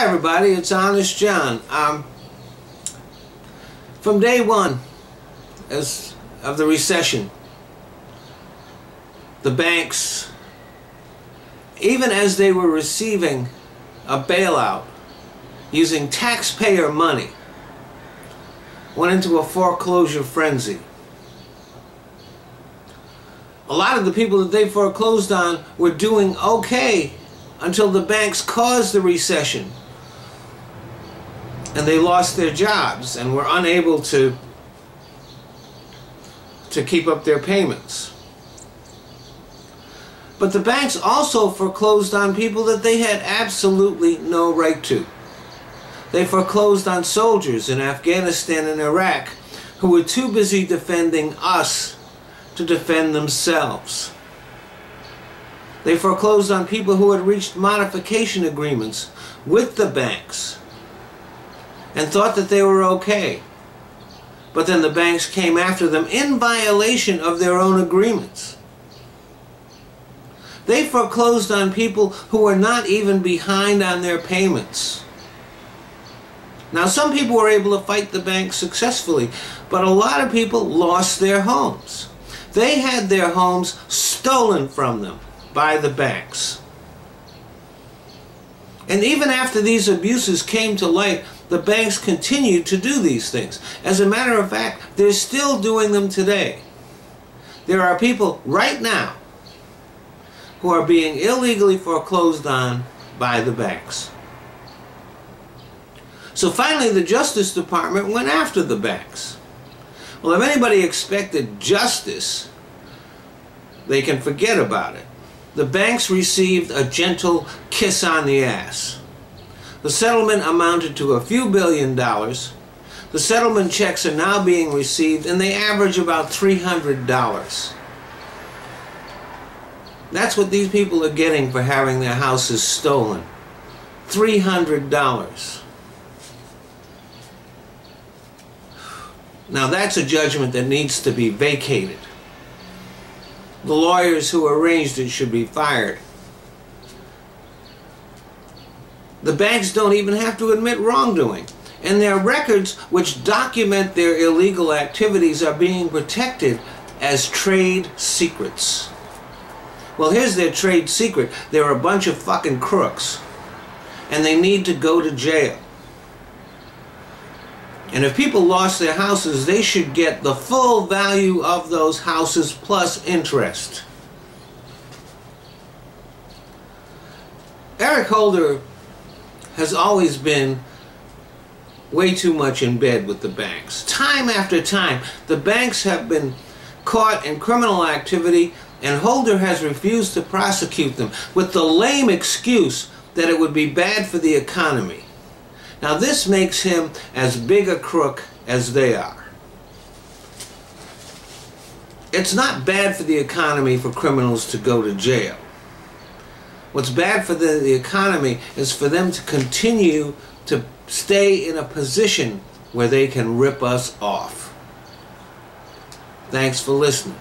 Hi everybody, it's Honest John. From day one of the recession, the banks, even as they were receiving a bailout using taxpayer money, went into a foreclosure frenzy. A lot of the people that they foreclosed on were doing okay until the banks caused the recession and they lost their jobs and were unable to keep up their payments. But the banks also foreclosed on people that they had absolutely no right to. They foreclosed on soldiers in Afghanistan and Iraq who were too busy defending us to defend themselves. They foreclosed on people who had reached modification agreements with the banks and thought that they were okay. But then the banks came after them in violation of their own agreements. They foreclosed on people who were not even behind on their payments. Now, some people were able to fight the banks successfully, but a lot of people lost their homes. They had their homes stolen from them by the banks. And even after these abuses came to light, the banks continued to do these things. As a matter of fact, they're still doing them today. There are people right now who are being illegally foreclosed on by the banks. So finally, the Justice Department went after the banks. Well, if anybody expected justice, they can forget about it. The banks received a gentle kiss on the ass. The settlement amounted to a few $1 billion. The settlement checks are now being received, and they average about $300. That's what these people are getting for having their houses stolen. $300. Now that's a judgment that needs to be vacated. The lawyers who arranged it should be fired. The banks don't even have to admit wrongdoing, and their records which document their illegal activities are being protected as trade secrets. Well, here's their trade secret. They're a bunch of fucking crooks, and they need to go to jail. And if people lost their houses, they should get the full value of those houses plus interest. Eric Holder has always been way too much in bed with the banks. Time after time, the banks have been caught in criminal activity, and Holder has refused to prosecute them with the lame excuse that it would be bad for the economy. Now this makes him as big a crook as they are. It's not bad for the economy for criminals to go to jail. What's bad for the economy is for them to continue to stay in a position where they can rip us off. Thanks for listening.